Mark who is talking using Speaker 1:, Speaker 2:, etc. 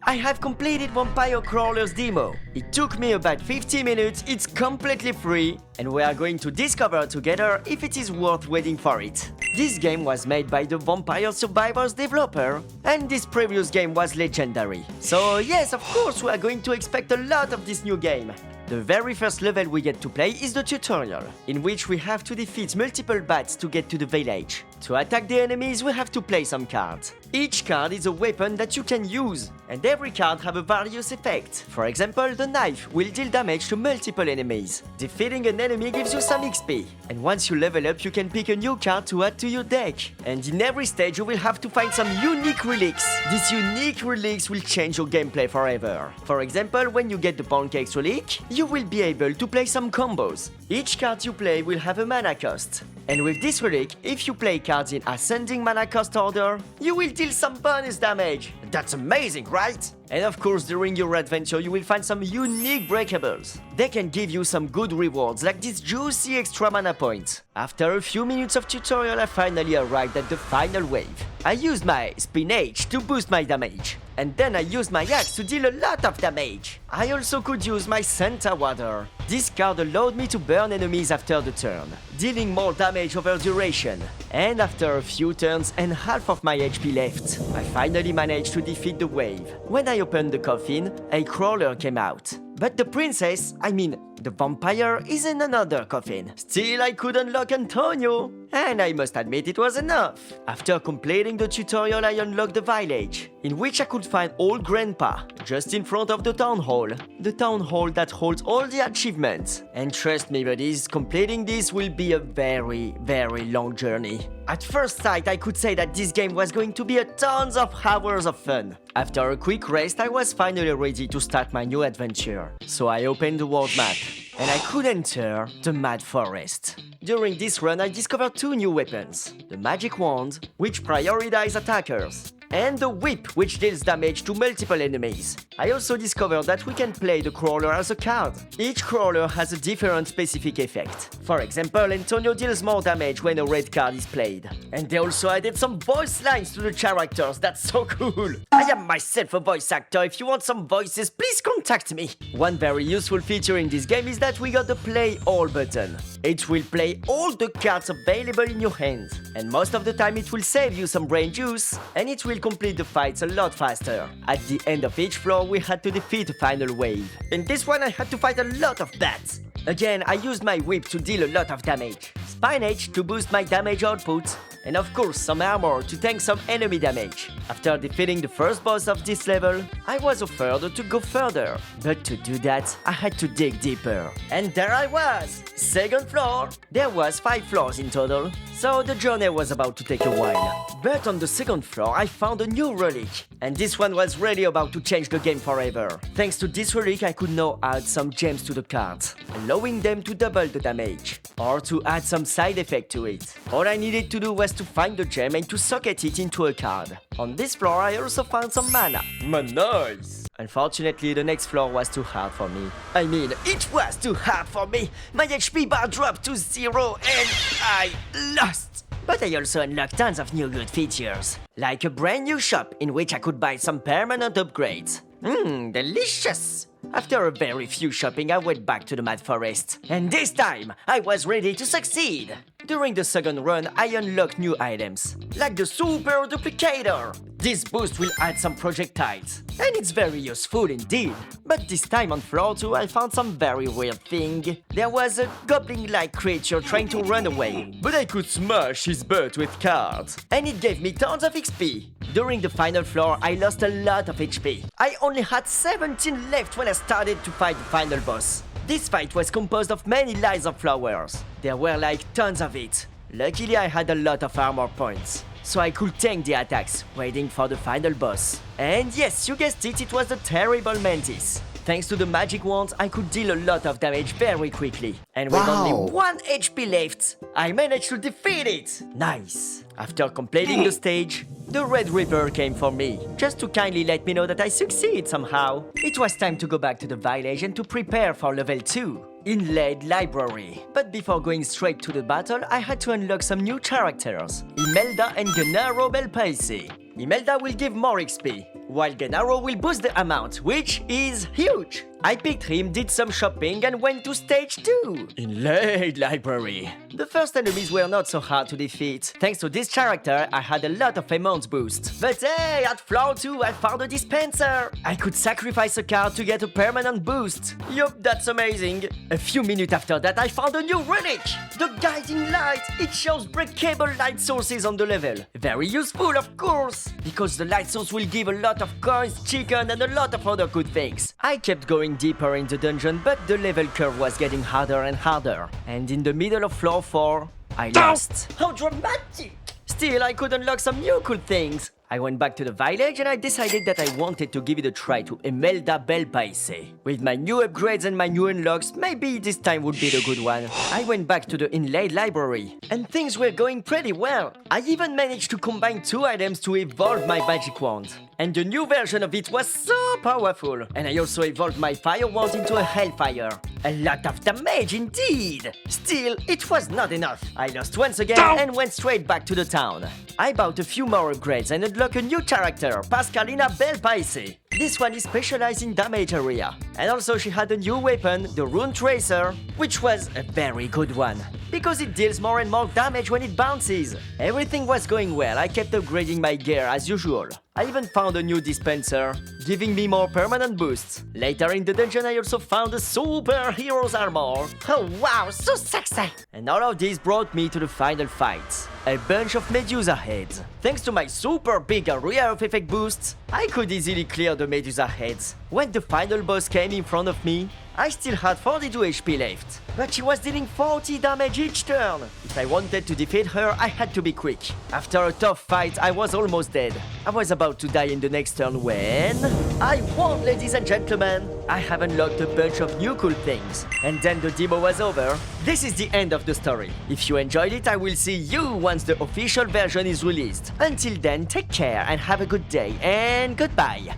Speaker 1: I have completed Vampire Crawler's demo. It took me about 50 minutes, it's completely free, and we are going to discover together if it is worth waiting for it. This game was made by the Vampire Survivors developer, and this previous game was legendary. So yes, of course we are going to expect a lot of this new game. The very first level we get to play is the tutorial, in which we have to defeat multiple bats to get to the village. To attack the enemies, we have to play some cards. Each card is a weapon that you can use, and every card have a various effect. For example, the knife will deal damage to multiple enemies. Defeating an enemy gives you some XP, and once you level up, you can pick a new card to add to your deck. And in every stage, you will have to find some unique relics. These unique relics will change your gameplay forever. For example, when you get the Pancakes relic, you will be able to play some combos. Each card you play will have a mana cost. And with this relic, if you play cards in ascending mana cost order, you will deal some bonus damage. That's amazing, right? And of course, during your adventure, you will find some unique breakables. They can give you some good rewards, like this juicy extra mana points. After a few minutes of tutorial, I finally arrived at the final wave. I used my Spinach to boost my damage. And then I used my axe to deal a lot of damage. I also could use my Santa Water. This card allowed me to burn enemies after the turn, dealing more damage over duration. And after a few turns and half of my HP left, I finally managed to defeat the wave. When I opened the coffin, a crawler came out. But the princess, the vampire, is in another coffin. Still, I could unlock Antonio. And I must admit it was enough. After completing the tutorial, I unlocked the village, in which I could find Old Grandpa, just in front of the town hall. The town hall that holds all the achievements. And trust me, buddies, completing this will be a very, very long journey. At first sight, I could say that this game was going to be a tons of hours of fun. After a quick rest, I was finally ready to start my new adventure. So I opened the world map, and I could enter the Mad Forest. During this run, I discovered two new weapons. The Magic Wand, which prioritizes attackers, and the Whip, which deals damage to multiple enemies. I also discovered that we can play the Crawler as a card. Each Crawler has a different specific effect. For example, Antonio deals more damage when a red card is played. And they also added some voice lines to the characters, that's so cool! I am myself a voice actor, if you want some voices, please contact me! One very useful feature in this game is that we got the Play All button. It will play all the cards available in your hand. And most of the time it will save you some brain juice, and it will complete the fights a lot faster. At the end of each floor, we had to defeat a final wave. In this one, I had to fight a lot of bats. Again, I used my whip to deal a lot of damage, Spinach to boost my damage output, and of course some armor to tank some enemy damage. After defeating the first boss of this level, I was offered to go further, but to do that, I had to dig deeper. And there I was! Second floor! There was 5 floors in total, so the journey was about to take a while. But on the second floor, I found a new relic, and this one was really about to change the game forever. Thanks to this relic, I could now add some gems to the cards, allowing them to double the damage, or to add some side effect to it. All I needed to do was to find the gem and to socket it into a card. On this floor, I also found some mana. Nice! Unfortunately, the next floor was too hard for me. It was too hard for me! My HP bar dropped to 0 and I lost! But I also unlocked tons of new good features, like a brand new shop in which I could buy some permanent upgrades. Delicious! After a very few shopping, I went back to the Mad Forest. And this time, I was ready to succeed! During the second run, I unlocked new items, like the Super Duplicator. This boost will add some projectiles, and it's very useful indeed. But this time on floor 2, I found some very weird thing. There was a goblin-like creature trying to run away, but I could smash his butt with cards, and it gave me tons of XP. During the final floor, I lost a lot of HP. I only had 17 left when I started to fight the final boss. This fight was composed of many lines of flowers. There were like tons of it. Luckily, I had a lot of armor points, so I could tank the attacks, waiting for the final boss. And yes, you guessed it, it was the Terrible Mantis. Thanks to the magic wand, I could deal a lot of damage very quickly. And with only 1 HP left, I managed to defeat it! Nice! After completing the stage, the Red Reaper came for me, just to kindly let me know that I succeed somehow. It was time to go back to the village and to prepare for level 2. Inlaid Library. But before going straight to the battle, I had to unlock some new characters, Imelda and Gennaro Belpaisi. Imelda will give more XP, while Gennaro will boost the amount, which is huge. I picked him, did some shopping, and went to stage 2, Inlaid Library. The first enemies were not so hard to defeat. Thanks to this character, I had a lot of amount boost. But hey, at floor 2, I found a dispenser. I could sacrifice a card to get a permanent boost. Yup, that's amazing. A few minutes after that, I found a new relic. The Guiding Light. It shows breakable light sources on the level. Very useful, of course, because the light source will give a lot of coins, chicken, and a lot of other good things. I kept going deeper in the dungeon, but the level curve was getting harder and harder. And in the middle of floor 4, I lost. How dramatic! Still, I could unlock some new cool things. I went back to the village and I decided that I wanted to give it a try to Imelda Bel Paese. With my new upgrades and my new unlocks, maybe this time would be the good one. I went back to the Inlaid Library, and things were going pretty well. I even managed to combine 2 items to evolve my magic wand. And the new version of it was so powerful. And I also evolved my fire wand into a hellfire. A lot of damage indeed! Still, it was not enough. I lost once again and went straight back to the town. I bought a few more upgrades and unlocked a new character, Pascalina Bel Paese. This one is specialized in damage area. And also she had a new weapon, the Rune Tracer, which was a very good one, because it deals more and more damage when it bounces. Everything was going well, I kept upgrading my gear as usual. I even found a new dispenser, giving me more permanent boosts. Later in the dungeon I also found a superhero's armor. Oh wow, so sexy! And all of this brought me to the final fight. A bunch of Medusa heads. Thanks to my super big area of effect boosts, I could easily clear the Medusa heads. When the final boss came in front of me, I still had 42 HP left, but she was dealing 40 damage each turn. If I wanted to defeat her, I had to be quick. After a tough fight, I was almost dead. I was about to die in the next turn when... I won, ladies and gentlemen! I have unlocked a bunch of new cool things. And then the demo was over. This is the end of the story. If you enjoyed it, I will see you once the official version is released. Until then, take care and have a good day, and goodbye!